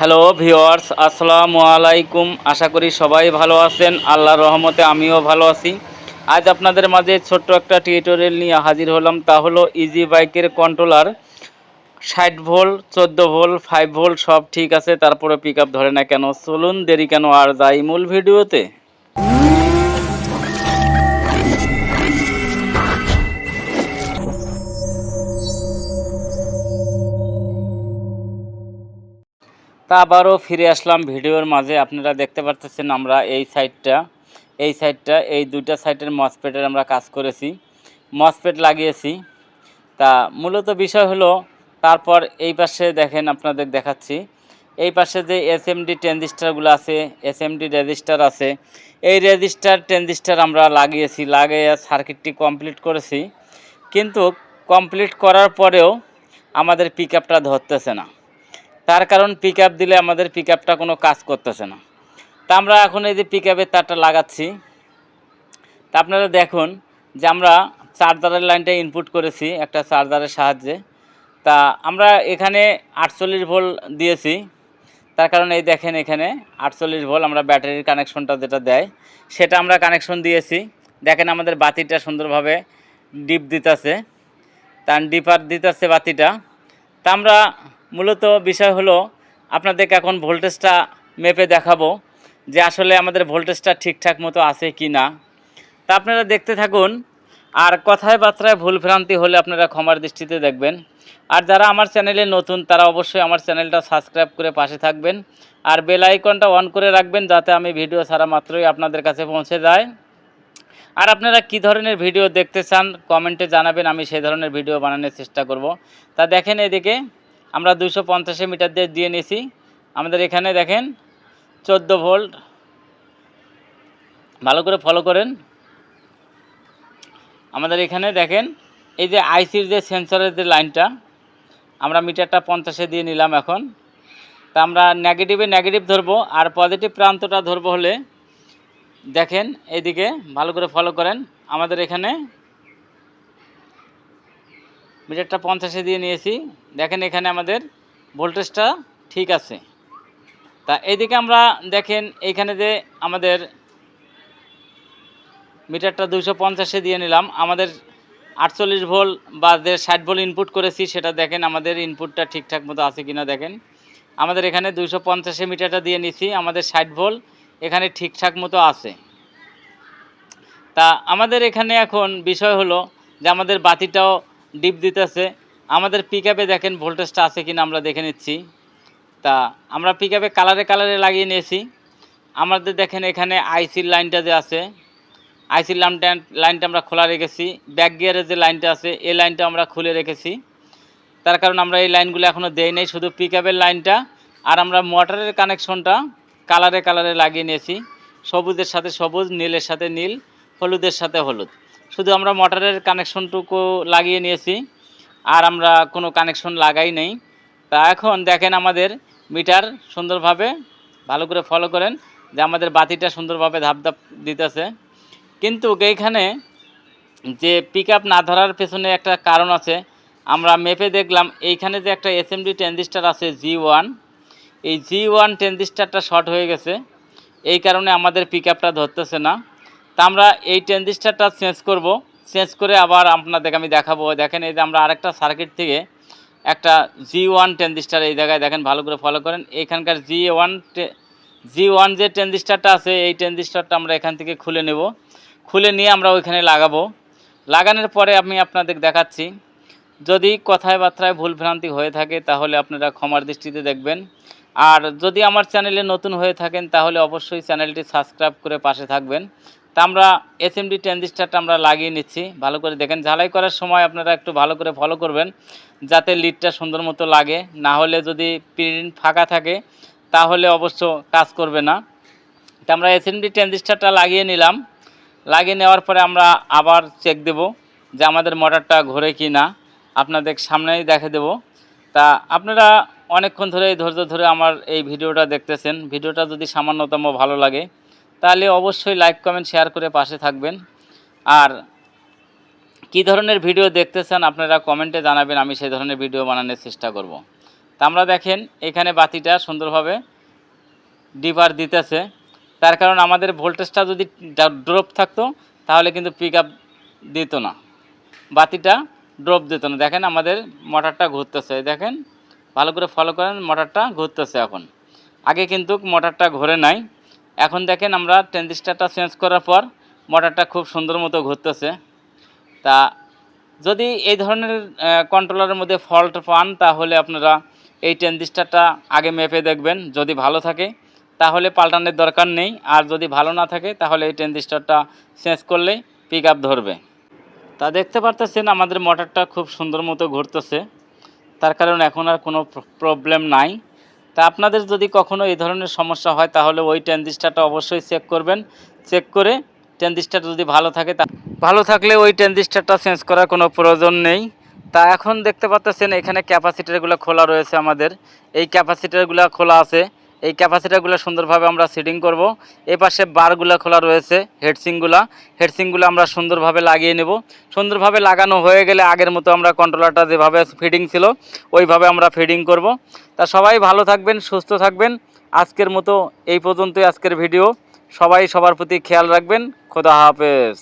Hello viewers, আসসালামু আলাইকুম। আশা করি সবাই ভালো আছেন। আল্লাহর রহমতে আমিও ভালো আছি। আজ আপনাদের মাঝে ছোট্ট একটা টিউটোরিয়াল নিয়ে হাজির হলাম। তা হলো ইজি বাইকের কন্ট্রোলার 60 ভোল্ট, 14 ভোল্ট, 5 ভোল্ট সব ঠিক আছে, তারপরে পিক আপ ধরে না কেন। চলুন দেরি কেন, আর যাই মূল ভিডিওতে। তা আবারও ফিরে আসলাম ভিডিওর মাঝে। আপনারা দেখতে পাচ্ছেন আমরা এই সাইডটা এই দুইটা সাইডের মসফেটের আমরা কাজ করেছি, মসফেট লাগিয়েছি। তা মূলত বিষয় হলো, তারপর এই পাশে দেখেন, আপনাদের দেখাচ্ছি। এই পাশে যে এসএমডি ট্রানজিস্টারগুলো আছে, এসএমডি রেজিস্টার আছে, এই রেজিস্টার ট্রানজিস্টার আমরা লাগিয়েছি, লাগিয়ে সার্কিটটি কমপ্লিট করেছি। কিন্তু কমপ্লিট করার পরেও আমাদের পিক আপটা ধরতেছে না। তার কারণ পিক আপ দিলে আমাদের পিক আপটা কোনো কাজ করতেছে না। তা আমরা এখন এই যে পিক আপের তারটা লাগাচ্ছি। তা আপনারা দেখুন যে আমরা চার্জারের লাইনটা ইনপুট করেছি একটা চার্জারের সাহায্যে। তা আমরা এখানে 48 ভোল্ট দিয়েছি। তার কারণ এই দেখেন এখানে 48 ভোল্ট আমরা ব্যাটারির কানেকশনটা যেটা দেয় সেটা আমরা কানেকশন দিয়েছি। দেখেন আমাদের বাতিটা সুন্দরভাবে ডিপ দিতেছে, তার ডিপার দিতেছে বাতিটা। তা আমরা মূলত বিষয় হলো আপনাদেরকে এখন ভোল্টেজটা মেপে দেখাবো যে আসলে আমাদের ভোল্টেজটা ঠিকঠাক মতো আছে কি না। তা আপনারা দেখতে থাকুন, আর কথায় বার্তায় ভুলভ্রান্তি হলে আপনারা ক্ষমার দৃষ্টিতে দেখবেন। আর যারা আমার চ্যানেলে নতুন তারা অবশ্যই আমার চ্যানেলটা সাবস্ক্রাইব করে পাশে থাকবেন, আর বেল আইকনটা অন করে রাখবেন যাতে আমি ভিডিও ছাড়া মাত্রই আপনাদের কাছে পৌঁছে যায়। আর আপনারা কী ধরনের ভিডিও দেখতে চান কমেন্টে জানাবেন, আমি সেই ধরনের ভিডিও বানানোর চেষ্টা করব। তা দেখেন এদিকে আমরা 250 মিটার দিয়ে নিয়েছি। আমাদের এখানে দেখেন 14 ভোল্ট, ভালো করে ফলো করেন। আমাদের এখানে দেখেন এই যে আইসির যে সেন্সরের যে লাইনটা, আমরা মিটারটা 50 দিয়ে নিলাম এখন। তা আমরা নেগেটিভে নেগেটিভ ধরবো, আর পজিটিভ প্রান্তটা ধরবো হলে দেখেন এইদিকে ভালো করে ফলো করেন। আমাদের এখানে মিটারটা 50 দিয়ে নিয়েছি। দেখেন এখানে আমাদের ভোল্টেজটা ঠিক আছে। তা এইদিকে আমরা দেখেন এইখানে যে আমাদের মিটারটা 250 দিয়ে নিলাম। আমাদের 48 ভোল্ট বা যে 60 ভোল্ট ইনপুট করেছি সেটা দেখেন আমাদের ইনপুটটা ঠিকঠাক মতো আছে কিনা দেখেন। আমাদের এখানে 250 মিটারটা দিয়ে নিছি, আমাদের 60 ভোল্ট এখানে ঠিকঠাক মতো আছে। তা আমাদের এখানে এখন বিষয় হলো যে আমাদের বাতিটাও ডিপ দিতেছে। আমাদের পিক আপে দেখেন ভোল্টেজটা আছে কিনা আমরা দেখে নিচ্ছি। তা আমরা পিক আপে কালারে কালারে লাগিয়ে নিয়েছি। আমাদের দেখেন এখানে আইসির লাইনটা যে আছে, আইসির লাইনটা আমরা খোলা রেখেছি। ব্যাক গিয়ারের যে লাইনটা আছে এই লাইনটা আমরা খুলে রেখেছি। তার কারণ আমরা এই লাইনগুলো এখনও দেই নাই, শুধু পিক আপের লাইনটা আর আমরা মোটরের কানেকশনটা কালারে কালারে লাগিয়ে নিয়েছি। সবুজের সাথে সবুজ, নীলের সাথে নীল, হলুদের সাথে হলুদ, শুধু আমরা মোটরের কানেকশনটুকু লাগিয়ে নিয়েছি, আর আমরা কোনো কানেকশন লাগাই নেই। তা এখন দেখেন আমাদের মিটার সুন্দরভাবে ভালো করে ফলো করেন যে আমাদের বাতিটা সুন্দরভাবে ধাপ ধাপ দিতেছে। কিন্তু এইখানে যে পিক আপ না ধরার পেছনে একটা কারণ আছে। আমরা মেপে দেখলাম এইখানে যে একটা এসএমডি ট্রানজিস্টার আছে G1, এই G1 ট্রানজিস্টারটা শর্ট হয়ে গেছে, এই কারণে আমাদের পিক আপটা ধরতেছে না। তা আমরা এই ট্রানজিস্টারটা চেঞ্জ করে আবার আপনাদেরকে আমি দেখাবো। দেখেন এই যে আমরা আরেকটা সার্কিট থেকে একটা G1 ট্রানজিস্টার এই জায়গায় দেখেন ভালো করে ফলো করেন। এইখানকার G1 যে ট্রানজিস্টারটা আছে এই ট্রানজিস্টারটা আমরা এখান থেকে খুলে নেব, খুলে নিয়ে আমরা ওইখানে লাগাবো। লাগানোর পরে আমি আপনাদের দেখাচ্ছি। যদি কথায় বার্তায় ভুলভ্রান্তি হয়ে থাকে তাহলে আপনারা ক্ষমার দৃষ্টিতে দেখবেন। আর যদি আমার চ্যানেলে নতুন হয়ে থাকেন তাহলে অবশ্যই চ্যানেলটি সাবস্ক্রাইব করে পাশে থাকবেন। তা আমরা এসএমডি ট্রানজিস্টারটা আমরা লাগিয়ে নিচ্ছি। ভালো করে দেখেন, ঝালাই করার সময় আপনারা একটু ভালো করে ফলো করবেন যাতে লিডটা সুন্দর মতো লাগে, না হলে যদি পিন ফাঁকা থাকে তাহলে অবশ্য কাজ করবে না। তা আমরা এসএমডি ট্রানজিস্টারটা লাগিয়ে নিলাম। লাগিয়ে নেওয়ার পরে আমরা আবার চেক দেব যে আমাদের মোটরটা ঘোরে কি না, আপনাদের সামনেই দেখে দেব। তা আপনারা অনেকক্ষণ ধরে ধৈর্য ধরে আমার এই ভিডিওটা দেখতেছেন। ভিডিওটা যদি সামান্যতম ভালো লাগে তাহলে অবশ্যই লাইক কমেন্ট শেয়ার করে পাশে থাকবেন। আর কী ধরনের ভিডিও দেখতে চান আপনারা কমেন্টে জানাবেন, আমি সেই ধরনের ভিডিও বানানোর চেষ্টা করব। তা আমরা দেখেন এখানে বাতিটা সুন্দরভাবে ডিপার দিতেছে, তার কারণ আমাদের ভোল্টেজটা যদি ড্রপ থাকতো তাহলে কিন্তু পিক আপ দিত না, বাতিটা ড্রপ দিত না। দেখেন আমাদের মোটরটা ঘুরতেছে, দেখেন ভালো করে ফলো করেন, মোটরটা ঘুরতেছে এখন। আগে কিন্তু মোটরটা ঘোরে নাই, এখন দেখেন আমরা ট্রানজিস্টরটা চেঞ্জ করার পর মোটরটা খুব সুন্দর মতো ঘুরতেছে। তা যদি এই ধরনের কন্ট্রোলারের মধ্যে ফল্ট পান তাহলে আপনারা এই ট্রানজিস্টরটা আগে মেপে দেখবেন, যদি ভালো থাকে তাহলে পাল্টানোর দরকার নেই, আর যদি ভালো না থাকে তাহলে এই ট্রানজিস্টরটা চেঞ্জ করলেই পিক আপ ধরবে। তা দেখতে পারতেছেন আমাদের মোটরটা খুব সুন্দর মতো ঘুরতেছে, তার কারণ এখন আর কোনো প্রবলেম নাই। তা আপনাদের যদি কখনো এই ধরনের সমস্যা হয় তাহলে ওই ট্রানজিস্টরটা অবশ্যই চেক করবেন, চেক করে ট্রানজিস্টর যদি ভালো থাকে ভালো থাকলে ওই ট্রানজিস্টরটা চেঞ্জ করার কোনো প্রয়োজন নেই। তা এখন দেখতে পাচ্ছেন এখানে ক্যাপাসিটারগুলো খোলা রয়েছে, আমাদের এই ক্যাপাসিটারগুলো খোলা আছে, এই ক্যাপাসিটারগুলো সুন্দরভাবে আমরা সেটিং করব। এই পাশে বারগুলো খোলা রয়েছে, হেডসিংগুলো আমরা সুন্দরভাবে লাগিয়ে নেব। সুন্দরভাবে লাগানো হয়ে গেলে আগের মতো আমরা কন্ট্রোলারটা যেভাবে ফিডিং ছিল ওইভাবে আমরা ফিডিং করব। তা সবাই ভালো থাকবেন, সুস্থ থাকবেন। আজকের মতো এই পর্যন্তই আজকের ভিডিও। সবাই সবার প্রতি খেয়াল রাখবেন। খোদা হাফেজ।